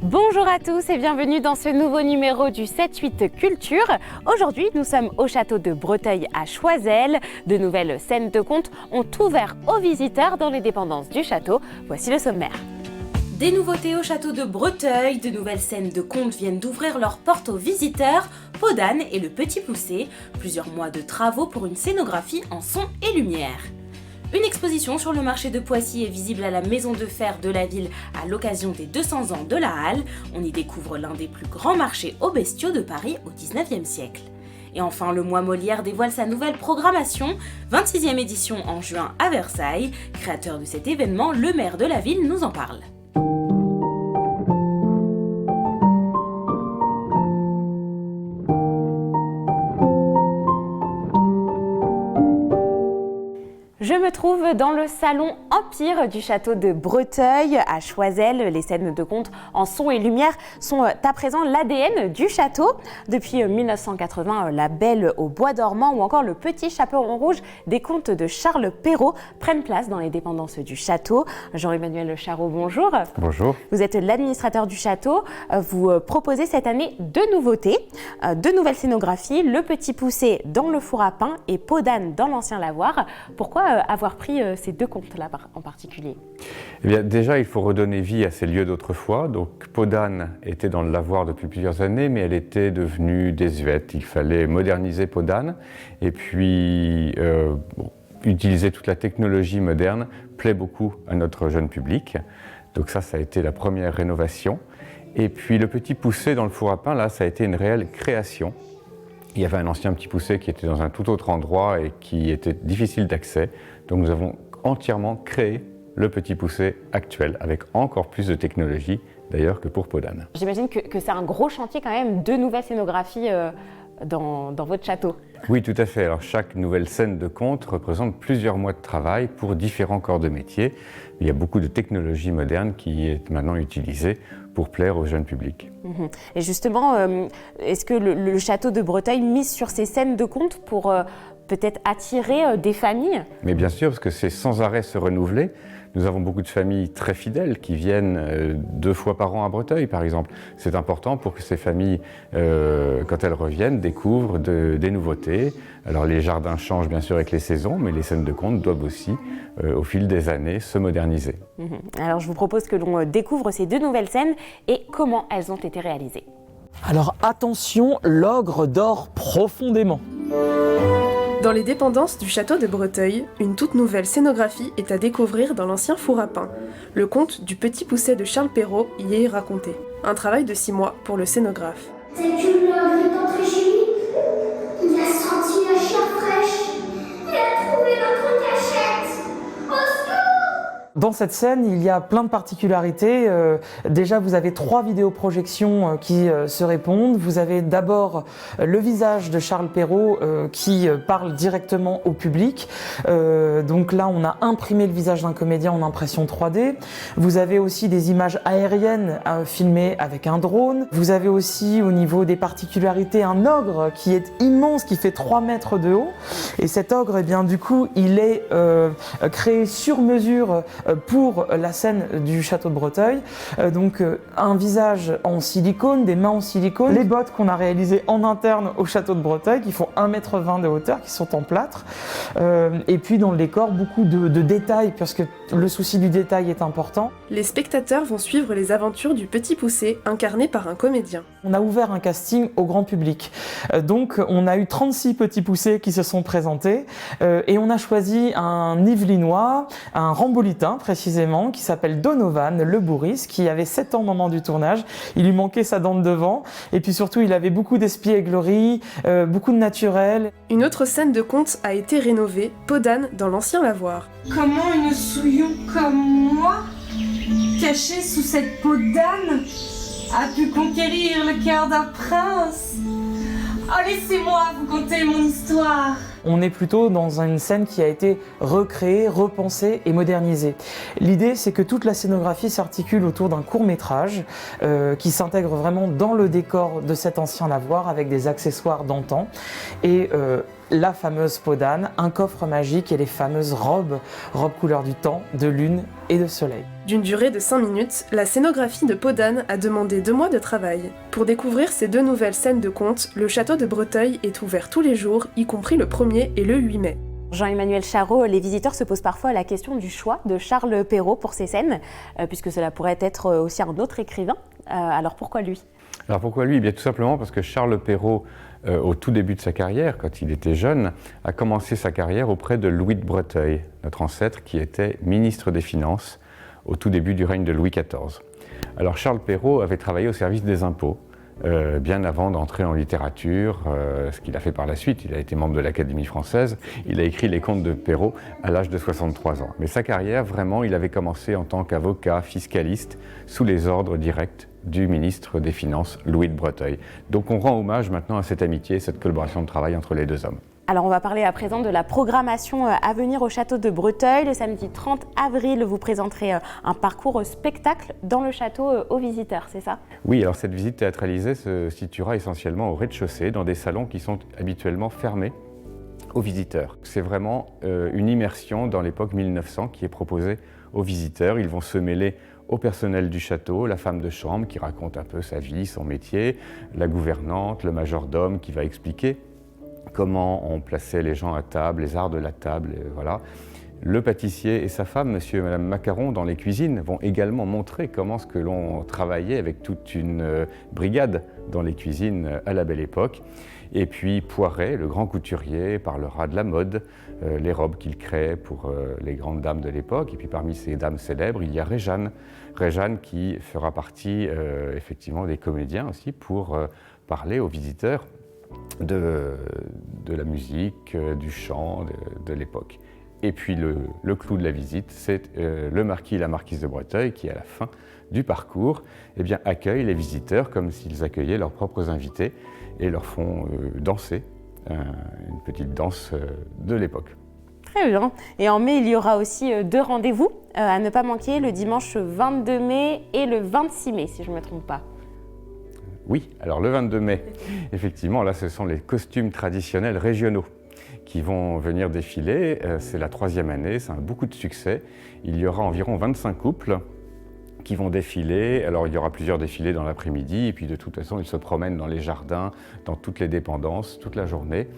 Bonjour à tous et bienvenue dans ce nouveau numéro du 7-8 Culture. Aujourd'hui, nous sommes au château de Breteuil à Choiseul. De nouvelles scènes de contes ont ouvert aux visiteurs dans les dépendances du château. Voici le sommaire. Des nouveautés au château de Breteuil, de nouvelles scènes de contes viennent d'ouvrir leurs portes aux visiteurs. Peau d'âne et le Petit Poucet, plusieurs mois de travaux pour une scénographie en son et lumière. Une exposition sur le marché de Poissy est visible à la Maison de Fer de la ville à l'occasion des 200 ans de la Halle. On y découvre l'un des plus grands marchés aux bestiaux de Paris au 19e siècle. Et enfin, le mois Molière dévoile sa nouvelle programmation, 26e édition en juin à Versailles. Créateur de cet événement, le maire de la ville nous en parle. Je me trouve dans le salon Empire du château de Breteuil à Choiseul. Les scènes de contes en son et lumière sont à présent l'ADN du château. Depuis 1980, La Belle au bois dormant ou encore Le Petit Chaperon rouge des contes de Charles Perrault prennent place dans les dépendances du château. Jean-Emmanuel Charot, bonjour. Bonjour. Vous êtes l'administrateur du château. Vous proposez cette année deux nouveautés, deux nouvelles scénographies, Le Petit Poucet dans le four à pain et Peau d'âne dans l'ancien lavoir. Pourquoi avoir pris ces deux contes-là en particulier? Eh bien, déjà, il faut redonner vie à ces lieux d'autrefois. Donc, Peau d'âne était dans le lavoir depuis plusieurs années, mais elle était devenue désuète. Il fallait moderniser Peau d'âne et puis utiliser toute la technologie moderne plaît beaucoup à notre jeune public. Donc ça a été la première rénovation. Et puis Le Petit Poucet dans le four à pain, là, ça a été une réelle création. Il y avait un ancien Petit Poucet qui était dans un tout autre endroit et qui était difficile d'accès. Donc nous avons entièrement créé le Petit Poucet actuel, avec encore plus de technologie d'ailleurs que pour Peau d'âne. J'imagine que c'est un gros chantier quand même, deux nouvelles scénographies dans votre château. Oui, tout à fait. Alors chaque nouvelle scène de conte représente plusieurs mois de travail pour différents corps de métier. Il y a beaucoup de technologie moderne qui est maintenant utilisée pour plaire au jeune public. Et justement, est-ce que le château de Breteuil mise sur ces scènes de contes pour peut-être attirer des familles? Mais bien sûr, parce que c'est sans arrêt se renouveler. Nous avons beaucoup de familles très fidèles qui viennent 2 fois par an à Breteuil, par exemple. C'est important pour que ces familles, quand elles reviennent, découvrent des nouveautés. Alors les jardins changent bien sûr avec les saisons, mais les scènes de contes doivent aussi, au fil des années, se moderniser. Alors je vous propose que l'on découvre ces deux nouvelles scènes et comment elles ont été réalisées. Alors attention, l'ogre dort profondément. Dans les dépendances du château de Breteuil, une toute nouvelle scénographie est à découvrir dans l'ancien four à pain. Le conte du Petit Poucet de Charles Perrault y est raconté. Un travail de 6 mois pour le scénographe. C'est que l'ogre est entré chez lui. Il a senti la chair fraîche. Il a trouvé notre cachette. Au secours! Dans cette scène, il y a plein de particularités. Déjà, vous avez 3 vidéoprojections qui se répondent. Vous avez d'abord le visage de Charles Perrault qui parle directement au public. Donc là, on a imprimé le visage d'un comédien en impression 3D. Vous avez aussi des images aériennes filmées avec un drone. Vous avez aussi, au niveau des particularités, un ogre qui est immense, qui fait 3 mètres de haut. Et cet ogre, eh bien, du coup, il est créé sur mesure pour la scène du château de Breteuil. Donc un visage en silicone, des mains en silicone, les bottes qu'on a réalisées en interne au château de Breteuil qui font 1,20 m de hauteur, qui sont en plâtre. Et puis dans le décor, beaucoup de détails, parce que le souci du détail est important. Les spectateurs vont suivre les aventures du Petit Poucet, incarné par un comédien. On a ouvert un casting au grand public. Donc on a eu 36 petits poucets qui se sont présentés et on a choisi un Yvelinois, un Rambolitain précisément, qui s'appelle Donovan Le Bourris, qui avait 7 ans au moment du tournage. Il lui manquait sa dent de devant et puis surtout il avait beaucoup d'espièglerie, beaucoup de naturel. Une autre scène de conte a été rénovée, Peau d'âne dans l'ancien lavoir. Comment une souillon comme moi, cachée sous cette peau d'âne, a pu conquérir le cœur d'un prince? Oh, laissez-moi vous conter mon histoire. On est plutôt dans une scène qui a été recréée, repensée et modernisée. L'idée, c'est que toute la scénographie s'articule autour d'un court-métrage qui s'intègre vraiment dans le décor de cet ancien lavoir avec des accessoires d'antan et la fameuse peau d'âne, un coffre magique et les fameuses robes couleur du temps, de lune et de soleil. D'une durée de 5 minutes, la scénographie de Peau d'Âne a demandé 2 mois de travail. Pour découvrir ces 2 nouvelles scènes de conte, le château de Breteuil est ouvert tous les jours, y compris le 1er et le 8 mai. Jean-Emmanuel Charot, les visiteurs se posent parfois la question du choix de Charles Perrault pour ces scènes, puisque cela pourrait être aussi un autre écrivain. Alors pourquoi lui ? Alors pourquoi lui ? Bien tout simplement parce que Charles Perrault, au tout début de sa carrière, quand il était jeune, a commencé sa carrière auprès de Louis de Breteuil, notre ancêtre qui était ministre des Finances au tout début du règne de Louis XIV. Alors Charles Perrault avait travaillé au service des impôts, bien avant d'entrer en littérature, ce qu'il a fait par la suite. Il a été membre de l'Académie française, il a écrit les contes de Perrault à l'âge de 63 ans. Mais sa carrière, vraiment, il avait commencé en tant qu'avocat fiscaliste sous les ordres directs du ministre des Finances, Louis de Breteuil. Donc on rend hommage maintenant à cette amitié, cette collaboration de travail entre les 2 hommes. Alors on va parler à présent de la programmation à venir au château de Breteuil. Le samedi 30 avril, vous présenterez un parcours spectacle dans le château aux visiteurs, c'est ça ? Oui, alors cette visite théâtralisée se situera essentiellement au rez-de-chaussée, dans des salons qui sont habituellement fermés aux visiteurs. C'est vraiment une immersion dans l'époque 1900 qui est proposée aux visiteurs. Ils vont se mêler au personnel du château, la femme de chambre qui raconte un peu sa vie, son métier, la gouvernante, le majordome qui va expliquer comment on plaçait les gens à table, les arts de la table, voilà. Le pâtissier et sa femme, monsieur et madame Macaron, dans les cuisines, vont également montrer comment ce que l'on travaillait avec toute une brigade dans les cuisines à la Belle Époque. Et puis Poiret, le grand couturier, parlera de la mode, les robes qu'il crée pour les grandes dames de l'époque. Et puis parmi ces dames célèbres, il y a Réjeanne. Réjeanne qui fera partie effectivement des comédiens aussi pour parler aux visiteurs de la musique, du chant de l'époque. Et puis le clou de la visite, c'est le marquis et la marquise de Breteuil qui, à la fin du parcours, eh bien, accueillent les visiteurs comme s'ils accueillaient leurs propres invités et leur font danser, une petite danse de l'époque. Très bien. Et en mai, il y aura aussi 2 rendez-vous à ne pas manquer, le dimanche 22 mai et le 26 mai, si je ne me trompe pas. Oui, alors le 22 mai, effectivement, là, ce sont les costumes traditionnels régionaux qui vont venir défiler. C'est la 3e année, ça a beaucoup de succès. Il y aura environ 25 couples qui vont défiler. Alors il y aura plusieurs défilés dans l'après-midi et puis de toute façon, ils se promènent dans les jardins, dans toutes les dépendances, toute la journée.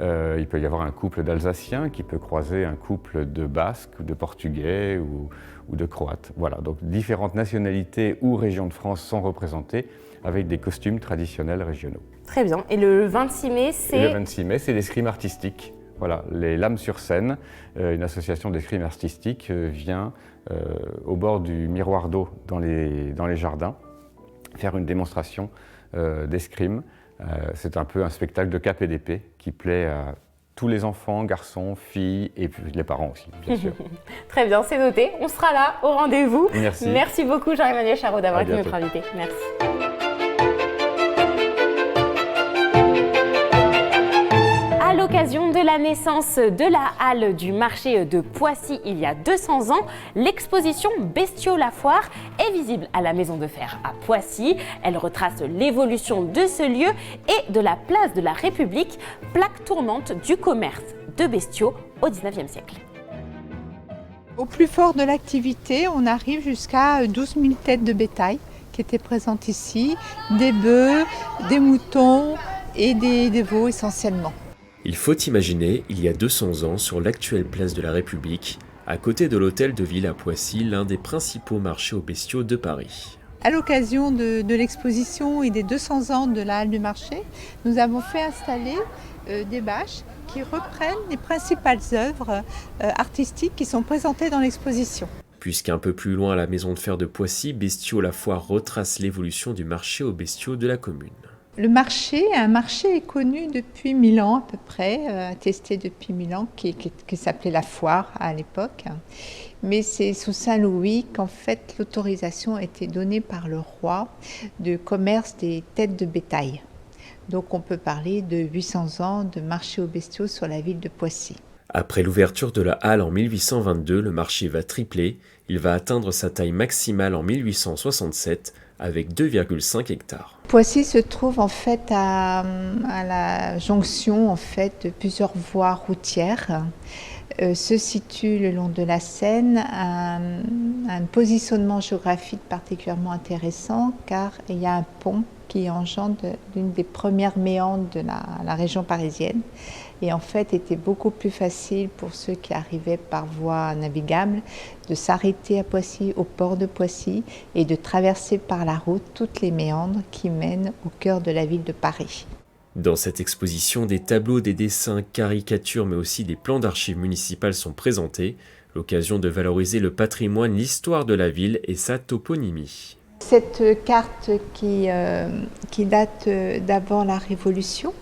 Il peut y avoir un couple d'Alsaciens qui peut croiser un couple de Basques, de Portugais ou de Croates. Voilà, donc différentes nationalités ou régions de France sont représentées avec des costumes traditionnels régionaux. Très bien. Et le 26 mai, c'est... Et le 26 mai, c'est l'escrime artistique. Voilà, les Lames sur scène, une association d'escrime artistique vient au bord du miroir d'eau dans les jardins faire une démonstration d'escrime. C'est un peu un spectacle de cap et d'épée qui plaît à tous les enfants, garçons, filles et puis les parents aussi, bien sûr. Très bien, c'est noté. On sera là au rendez-vous. Merci. Merci beaucoup Jean-Emmanuel Charot d'avoir été notre invité. Merci. À l'occasion de la naissance de la halle du marché de Poissy il y a 200 ans, l'exposition Bestiaux la Foire est visible à la Maison de Fer à Poissy. Elle retrace l'évolution de ce lieu et de la place de la République, plaque tournante du commerce de bestiaux au XIXe siècle. Au plus fort de l'activité, on arrive jusqu'à 12 000 têtes de bétail qui étaient présentes ici, des bœufs, des moutons et des veaux essentiellement. Il faut imaginer, il y a 200 ans, sur l'actuelle place de la République, à côté de l'hôtel de ville à Poissy, l'un des principaux marchés aux bestiaux de Paris. À l'occasion de l'exposition et des 200 ans de la halle du marché, nous avons fait installer des bâches qui reprennent les principales œuvres artistiques qui sont présentées dans l'exposition. Puisqu'un peu plus loin à la Maison de Fer de Poissy, Bestiaux la Foire retrace l'évolution du marché aux bestiaux de la commune. Le marché, un marché est connu depuis 1000 ans à peu près, attesté depuis 1000 ans, qui s'appelait la foire à l'époque. Mais c'est sous Saint-Louis qu'en fait l'autorisation a été donnée par le roi de commerce des têtes de bétail. Donc on peut parler de 800 ans de marché aux bestiaux sur la ville de Poissy. Après l'ouverture de la halle en 1822, le marché va tripler. Il va atteindre sa taille maximale en 1867 avec 2,5 hectares. Poissy se trouve en fait à la jonction en fait de plusieurs voies routières. se situe le long de la Seine, un positionnement géographique particulièrement intéressant car il y a un pont qui engendre l'une des premières méandres de la région parisienne et en fait était beaucoup plus facile pour ceux qui arrivaient par voie navigable de s'arrêter à Poissy, au port de Poissy et de traverser par la route toutes les méandres qui mènent au cœur de la ville de Paris. Dans cette exposition, des tableaux, des dessins, caricatures, mais aussi des plans d'archives municipales sont présentés, l'occasion de valoriser le patrimoine, l'histoire de la ville et sa toponymie. Cette carte qui date d'avant la Révolution,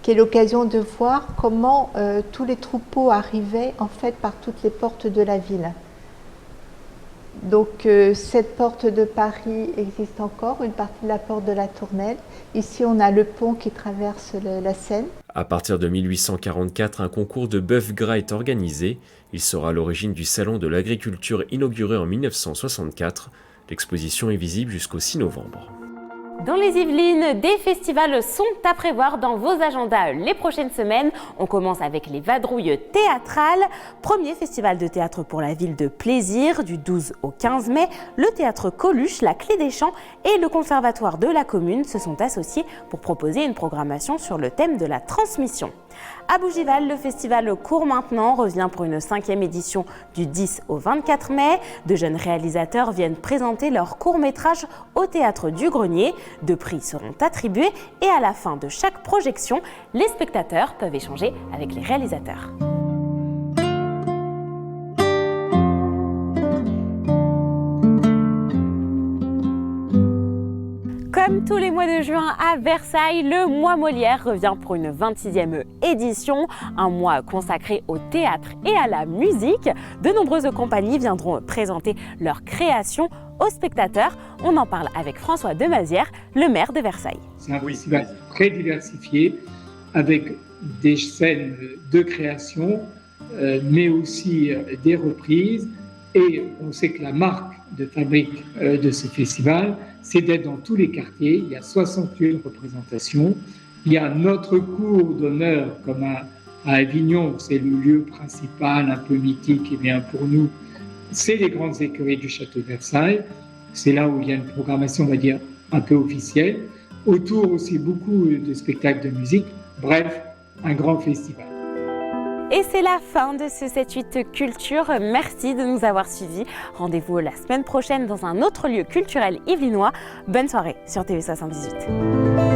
qui est l'occasion de voir comment tous les troupeaux arrivaient en fait par toutes les portes de la ville. Donc cette porte de Paris existe encore, une partie de la porte de la Tournelle. Ici on a le pont qui traverse la Seine. À partir de 1844, un concours de bœuf gras est organisé. Il sera à l'origine du Salon de l'agriculture inauguré en 1964. L'exposition est visible jusqu'au 6 novembre. Dans les Yvelines, des festivals sont à prévoir dans vos agendas les prochaines semaines. On commence avec les vadrouilles théâtrales. Premier festival de théâtre pour la ville de Plaisir du 12 au 15 mai. Le théâtre Coluche, la Clé des Champs et le conservatoire de la commune se sont associés pour proposer une programmation sur le thème de la transmission. À Bougival, le festival Cours Maintenant revient pour une 5e édition du 10 au 24 mai. De jeunes réalisateurs viennent présenter leur court-métrage au Théâtre du Grenier. 2 prix seront attribués et à la fin de chaque projection, les spectateurs peuvent échanger avec les réalisateurs. Comme tous les mois de juin à Versailles, le mois Molière revient pour une 26e édition, un mois consacré au théâtre et à la musique. De nombreuses compagnies viendront présenter leurs créations aux spectateurs. On en parle avec François Demazière, le maire de Versailles. C'est un festival très diversifié avec des scènes de création, mais aussi des reprises. Et on sait que la marque de fabrique de ce festival, c'est d'être dans tous les quartiers. Il y a 61 représentations. Il y a notre cours d'honneur, comme à Avignon, c'est le lieu principal, un peu mythique, et bien pour nous, c'est les grandes écuries du château de Versailles. C'est là où il y a une programmation, on va dire, un peu officielle. Autour aussi beaucoup de spectacles de musique. Bref, un grand festival. Et c'est la fin de ce 7-8 Culture. Merci de nous avoir suivis. Rendez-vous la semaine prochaine dans un autre lieu culturel yvelinois. Bonne soirée sur TV78.